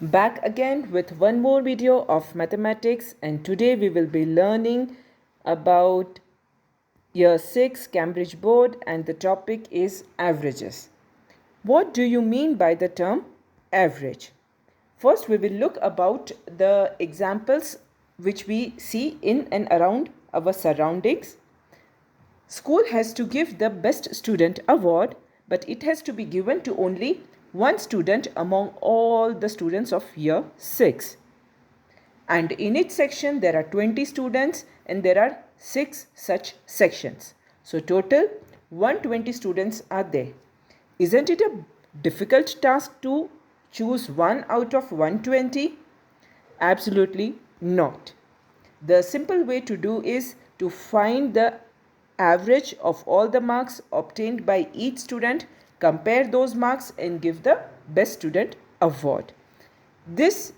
Back again with one more video of mathematics, and today we will be learning about Year 6 Cambridge Board, and the topic is averages. What do you mean by the term average? First we will look about the examples which we see in and around our surroundings. School has to give the best student award, but it has to be given to only one student among all the students of year 6. And in each section there are 20 students and there are 6 such sections. So total 120 students are there. Isn't it a difficult task to choose one out of 120? Absolutely not. The simple way to do is to find the average of all the marks obtained by each student, compare those marks and give the best student award. This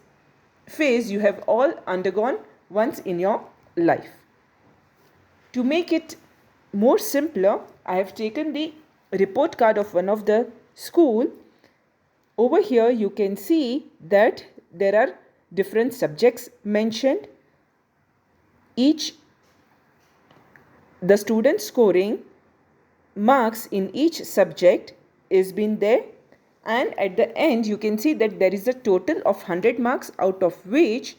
phase you have all undergone once in your life. To make it more simpler, I have taken the report card of one of the school. Over here you can see that there are different subjects mentioned. The student scoring marks in each subject is been there, and at the end you can see that there is a total of 100 marks, out of which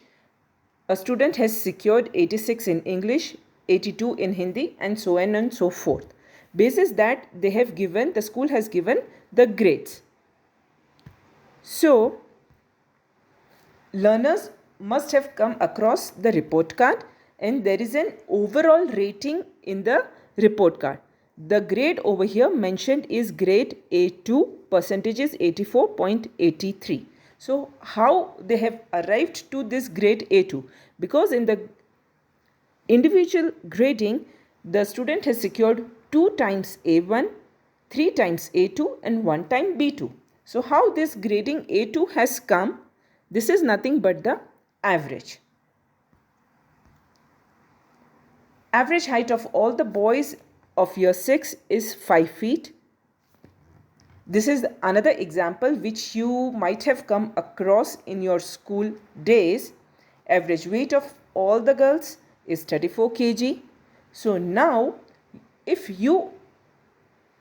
a student has secured 86 in English, 82 in Hindi, and so on and so forth. Basis that the school has given the grades. So learners must have come across the report card, and there is an overall rating in the report card. The grade over here mentioned is grade A2, percentage is 84.83. So how they have arrived to this grade A2? Because in the individual grading, the student has secured 2 times A1, 3 times A2 and 1 time B2. So how this grading A2 has come? This is nothing but the average. Average height of all the boys of year 6 is 5 feet. This is another example which you might have come across in your school days. Average weight of all the girls is 34 kg. So now if you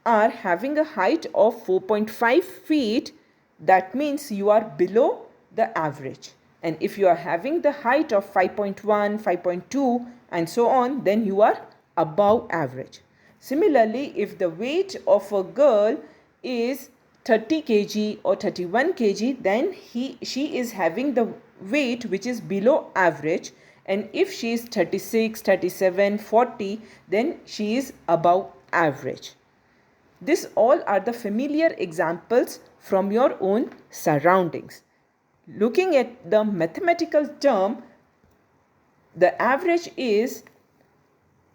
are having a height of 4.5 feet, that means you are below the average. And if you are having the height of 5.1, 5.2 and so on, then you are above average. Similarly, if the weight of a girl is 30 kg or 31 kg, then she is having the weight which is below average. And if she is 36, 37, 40, then she is above average. These all are the familiar examples from your own surroundings. Looking at the mathematical term, the average is,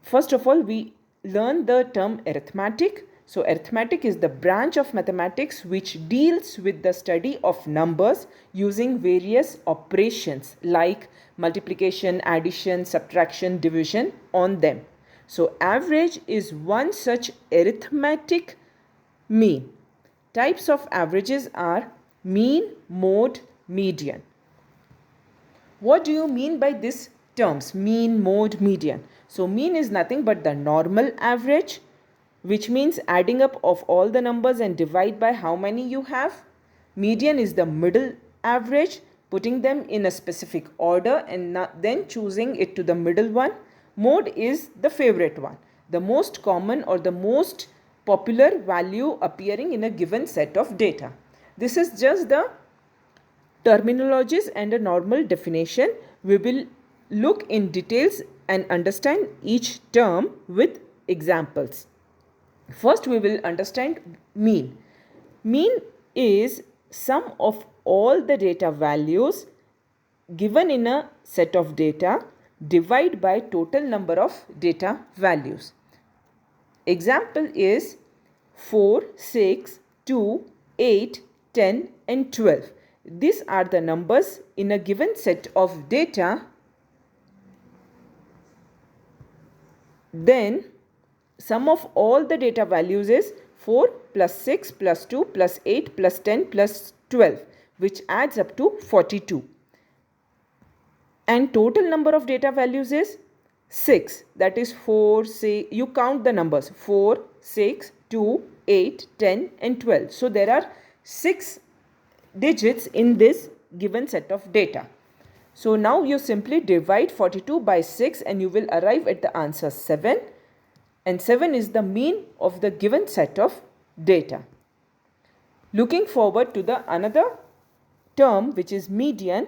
first of all, we learn the term arithmetic. So arithmetic is the branch of mathematics which deals with the study of numbers using various operations like multiplication, addition, subtraction, division on them. So average is one such arithmetic mean. Types of averages are mean, mode, median. What do you mean by these terms, mean, mode, median? So mean is nothing but the normal average, which means adding up of all the numbers and divide by how many you have. Median is the middle average, putting them in a specific order and then choosing it to the middle one. Mode is the favorite one, the most common or the most popular value appearing in a given set of data. This is just the terminologies and a normal definition. We will look in details and understand each term with examples. First we will understand mean. Mean is sum of all the data values given in a set of data divided by total number of data values. Example is 4, 6, 2, 8, 10 and 12. These are the numbers in a given set of data. Then sum of all the data values is 4 plus 6 plus 2 plus 8 plus 10 plus 12. which adds up to 42. And total number of data values is 6. That is 4, say, you count the numbers 4, 6, 2, 8, 10 and 12. So there are 6 digits in this given set of data. So now you simply divide 42 by 6 and you will arrive at the answer 7. And 7 is the mean of the given set of data. Looking forward to the another term, which is median.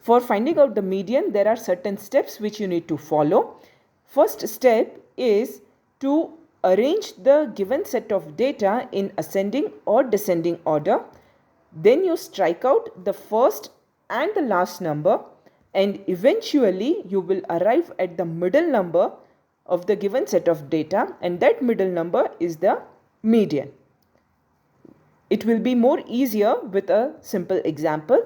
For finding out the median, there are certain steps which you need to follow. First step is to arrange the given set of data in ascending or descending order. Then you strike out the first and the last number, and eventually you will arrive at the middle number of the given set of data, and that middle number is the median. It will be more easier with a simple example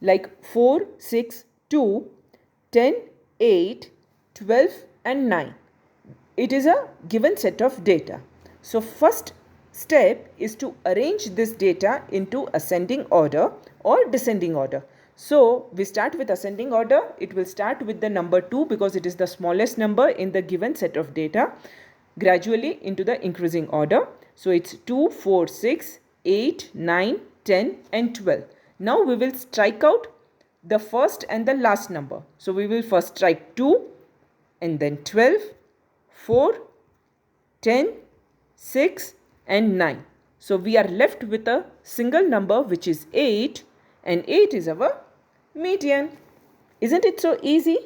like 4, 6, 2, 10, 8, 12 and 9. It is a given set of data. So first step is to arrange this data into ascending order or descending order. So we start with ascending order. It will start with the number 2 because it is the smallest number in the given set of data, gradually into the increasing order. So it's 2, 4, 6, 8, 9, 10 and 12. Now we will strike out the first and the last number. So we will first strike 2 and then 12, 4, 10, 6 and 9. So we are left with a single number which is 8, and 8 is our median. Isn't it so easy?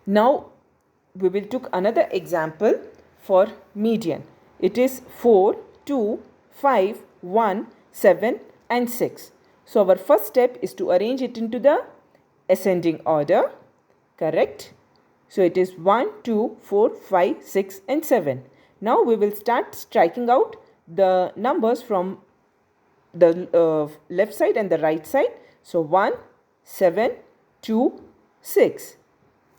Now we will take another example for median. It is 4, 2, 5, 1, 7 and 6. So our first step is to arrange it into the ascending order. Correct? So it is 1, 2, 4, 5, 6 and 7. Now we will start striking out the numbers from the left side and the right side. So 1, 7, 2, 6.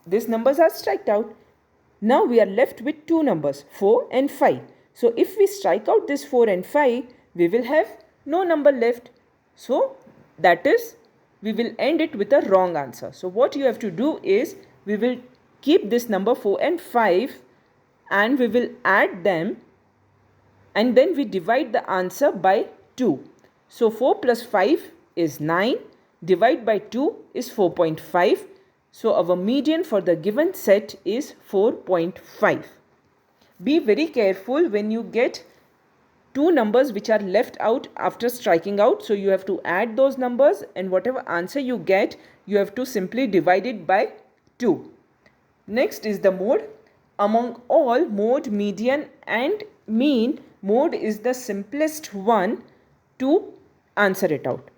These numbers are striked out. Now we are left with two numbers, 4 and 5. So if we strike out this 4 and 5, we will have no number left. So that is, we will end it with a wrong answer. So what you have to do is, we will keep this number 4 and 5 and we will add them, and then we divide the answer by 2. So 4 plus 5 is 9. Divide by 2 is 4.5. So our median for the given set is 4.5. Be very careful when you get two numbers which are left out after striking out. So you have to add those numbers, and whatever answer you get, you have to simply divide it by 2. Next is the mode. Among all mode, median and mean, mode is the simplest one to answer it out.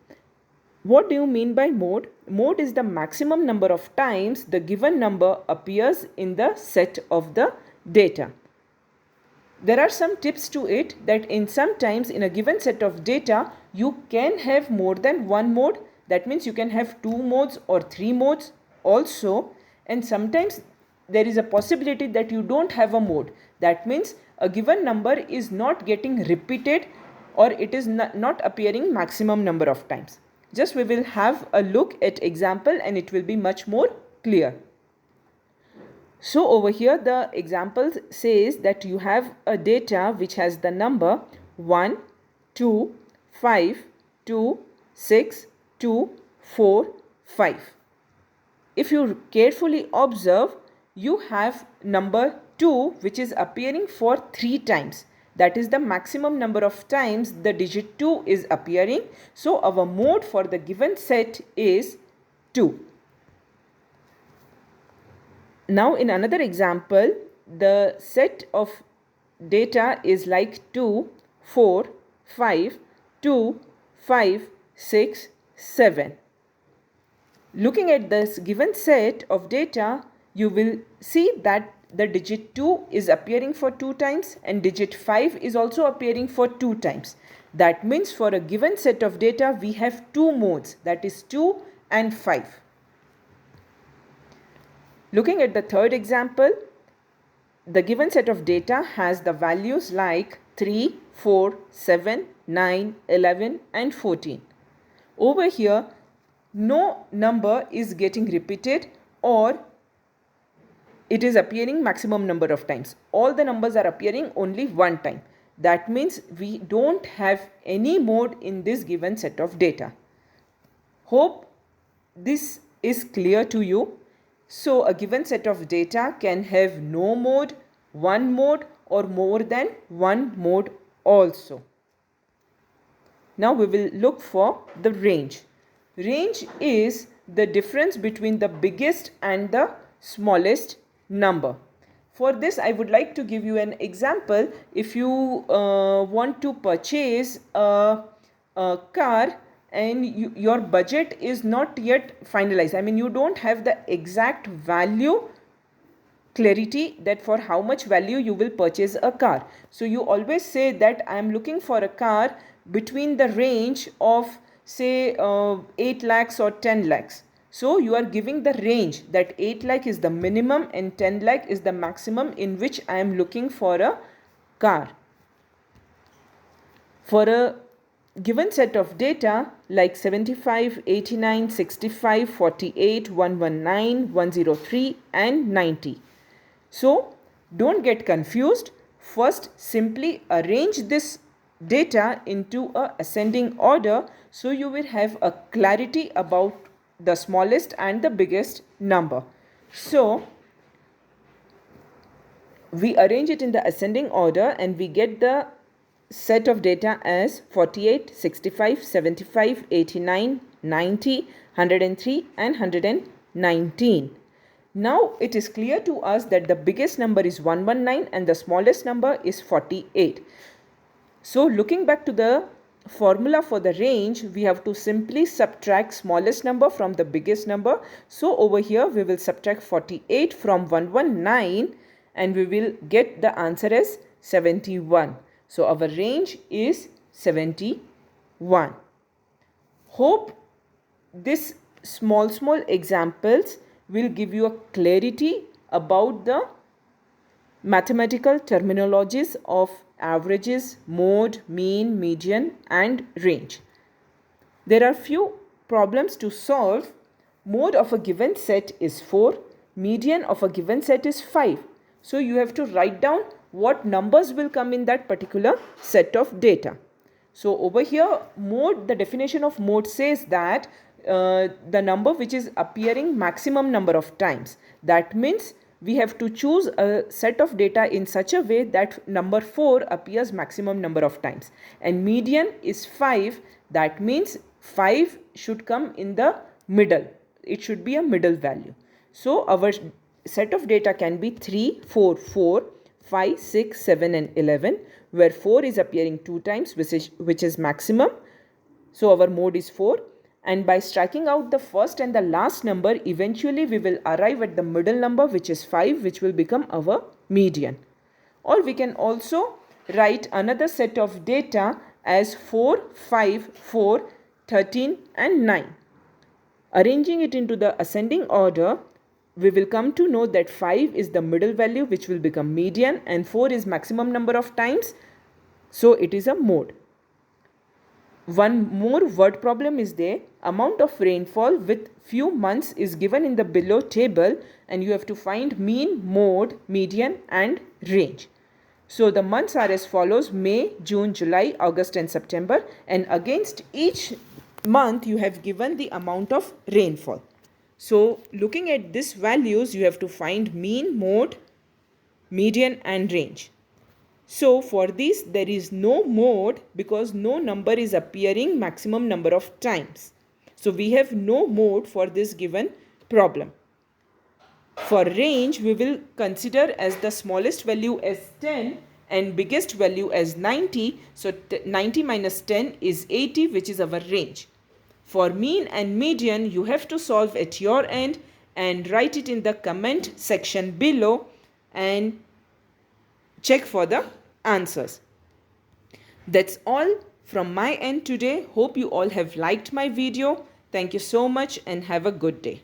What do you mean by mode? Mode is the maximum number of times the given number appears in the set of the data. There are some tips to it, that in sometimes in a given set of data you can have more than one mode. That means you can have 2 modes or 3 modes also, and sometimes there is a possibility that you don't have a mode. That means a given number is not getting repeated, or it is not appearing maximum number of times. Just we will have a look at example and it will be much more clear. So over here the example says that you have a data which has the number 1, 2, 5, 2, 6, 2, 4, 5. If you carefully observe, you have number 2 which is appearing for 3 times. That is the maximum number of times the digit 2 is appearing. So our mode for the given set is 2. Now in another example, the set of data is like 2, 4, 5, 2, 5, 6, 7. Looking at this given set of data, you will see that the digit 2 is appearing for 2 times and digit 5 is also appearing for 2 times. That means for a given set of data we have 2 modes, that is 2 and 5. Looking at the third example, the given set of data has the values like 3, 4, 7, 9, 11 and 14. Over here, no number is getting repeated or it is appearing maximum number of times. All the numbers are appearing only one time. That means we don't have any mode in this given set of data. Hope this is clear to you. So a given set of data can have no mode, one mode or more than one mode also. Now we will look for the range. Range is the difference between the biggest and the smallest number. For this, I would like to give you an example. If you want to purchase a car and your budget is not yet finalized, I mean you don't have the exact value clarity that for how much value you will purchase a car. So you always say that I am looking for a car between the range of say 8 lakhs or 10 lakhs. So you are giving the range that 8 lakh is the minimum and 10 lakh is the maximum in which I am looking for a car. For a given set of data like 75, 89, 65, 48, 119, 103 and 90. So don't get confused. First simply arrange this data into a ascending order so you will have a clarity about the smallest and the biggest number. So we arrange it in the ascending order and we get the set of data as 48, 65, 75, 89, 90, 103 and 119. Now it is clear to us that the biggest number is 119 and the smallest number is 48. So looking back to the formula for the range, we have to simply subtract smallest number from the biggest number. So over here we will subtract 48 from 119 and we will get the answer as 71. So our range is 71. Hope this small examples will give you a clarity about the mathematical terminologies of averages, mode, mean, median and range. There are few problems to solve. Mode of a given set is 4. Median of a given set is 5. So you have to write down what numbers will come in that particular set of data. So over here, mode, the definition of mode says that the number which is appearing maximum number of times. That means we have to choose a set of data in such a way that number 4 appears maximum number of times. And median is 5. That means 5 should come in the middle. It should be a middle value. So our set of data can be 3, 4, 4, 5, 6, 7 and 11, where 4 is appearing 2 times, which is maximum. So our mode is 4. And by striking out the first and the last number, eventually we will arrive at the middle number, which is 5, which will become our median. Or we can also write another set of data as 4, 5, 4, 13 and 9. Arranging it into the ascending order, we will come to know that 5 is the middle value, which will become median, and 4 is maximum number of times. So it is a mode. One more word problem is there. Amount of rainfall with few months is given in the below table and you have to find mean, mode, median and range. So the months are as follows: May, June, July, August and September, and against each month you have given the amount of rainfall. So looking at these values, you have to find mean, mode, median and range. So for this there is no mode because no number is appearing maximum number of times. So we have no mode for this given problem. For range, we will consider as the smallest value as 10 and biggest value as 90. So 90 minus 10 is 80, which is our range. For mean and median, you have to solve at your end and write it in the comment section below and check for the answers. That's all from my end today. Hope you all have liked my video. Thank you so much and have a good day.